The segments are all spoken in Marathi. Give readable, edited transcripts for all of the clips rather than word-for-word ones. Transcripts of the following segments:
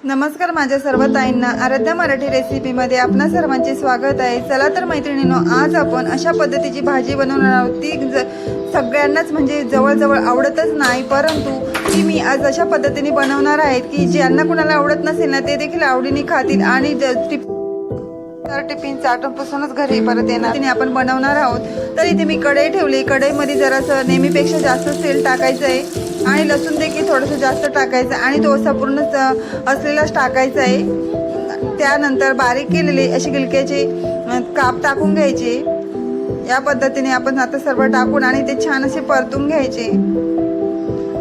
नमस्कार माझ्या सर्व ताईंना आराध्या मराठी रेसिपीमध्ये आपणा सर्वांचे स्वागत आहे। चला तर मैत्रिणींनो, आज आपण अशा पद्धतीची भाजी बनवणार आहोत ती सगळ्यांनाच म्हणजे जवळजवळ आवडतच नाही, परंतु ती मी आज अशा पद्धतीने बनवणार आहे की ज्यांना कुणाला आवडत नसेल ना ते देखील आवडीने खातील आणि टिफिन चाटून पुसूनच घरी परत येणार तिने आपण बनवणार आहोत। तर इथे मी कढई ठेवली, कढईमध्ये जरासं नेहमीपेक्षा जास्त तेल टाकायचं आहे आणि लसूण देखील थोडंसं जास्त टाकायचं आणि तो असा पूर्ण असलेलाच टाकायचा आहे। त्यानंतर बारीक केलेले असे गिलक्याचे काप टाकून घ्यायचे। या पद्धतीने आपण आता सर्व टाकून आणि ते छान असे परतून घ्यायचे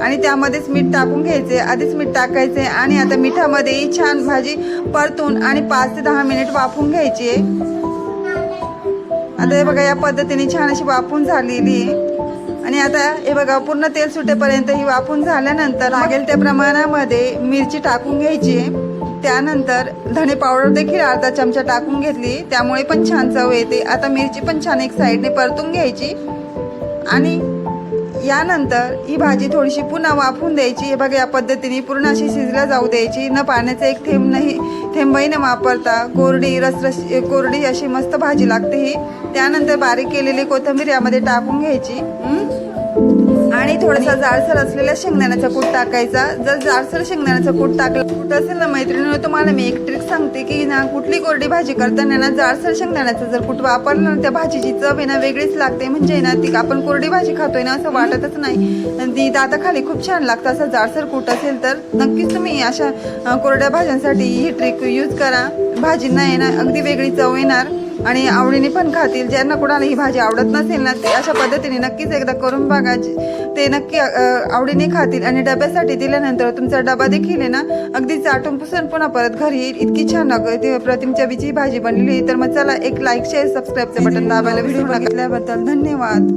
आणि त्यामध्येच मीठ टाकून घ्यायचे। आधीच मीठ टाकायचे आणि आता मिठामध्ये छान भाजी परतून आणि 5 ते 10 मिनिट वाफवून घ्यायची आहे। आता हे बघा या पद्धतीने छान अशी वाफवून झालेली आहे आणि आता हे बघा पूर्ण तेल सुटेपर्यंत ही वाफवून झाल्यानंतर लागेल त्या प्रमाणामध्ये मिरची टाकून घ्यायची। त्यानंतर धणे पावडर देखील अर्धा चमचा टाकून घेतली, त्यामुळे पण छान चव येते। आता मिरची पण छान एक साईडने परतून घ्यायची आणि यानंतर ही भाजी थोडीशी पुन्हा वाफवून द्यायची। हे बघा या पद्धतीने पूर्ण अशी शिजला जाऊ द्यायची, न पाण्याचा एक थेंबही न वापरता कोरडी अशी मस्त भाजी लागते ही। त्यानंतर बारीक केलेली कोथिंबीर यामध्ये टाकून घ्यायची आणि थोडासा जाडसर असलेला शेंगदाण्याचा कूट टाकायचा। जर जाडसर शेंगदाण्याचा कूट टाकला असेल ना मैत्रिणींनो, तुम्हाला मी एक ट्रिक सांगते की ना कुठली कोरडी भाजी करताना ना जाडसर शेंगदाण्याचा जर कूट वापरला ना त्या भाजीची चव आहे ना वेगळीच लागते। म्हणजे ना ती आपण कोरडी भाजी खातोय ना असं वाटतच नाही, ती दाताखाली खूप छान लागतं। असं जाडसर कूट असेल तर नक्कीच तुम्ही अशा कोरड्या भाज्यांसाठी ही ट्रिक यूज करा। भाजींना आहे ना अगदी वेगळी चव येणार आणि आवडीने पण खातील। ज्यांना कोणाला ही भाजी आवडत नसेल ना ते अशा पद्धतीने नक्कीच एकदा करून बघा, ते नक्की आवडीने खातील आणि डब्यासाठी दिल्यानंतर तुमचा डबा देखील आहे ना अगदी चाटून पुसून पुन्हा परत घरी येईल, इतकी छान लागते प्रतिम चवीची भाजी बनलेली। तर मग चला एक लाईक शेअर सबस्क्राईबचं बटन दाबायला व्हिडिओ बघितल्याबद्दल धन्यवाद।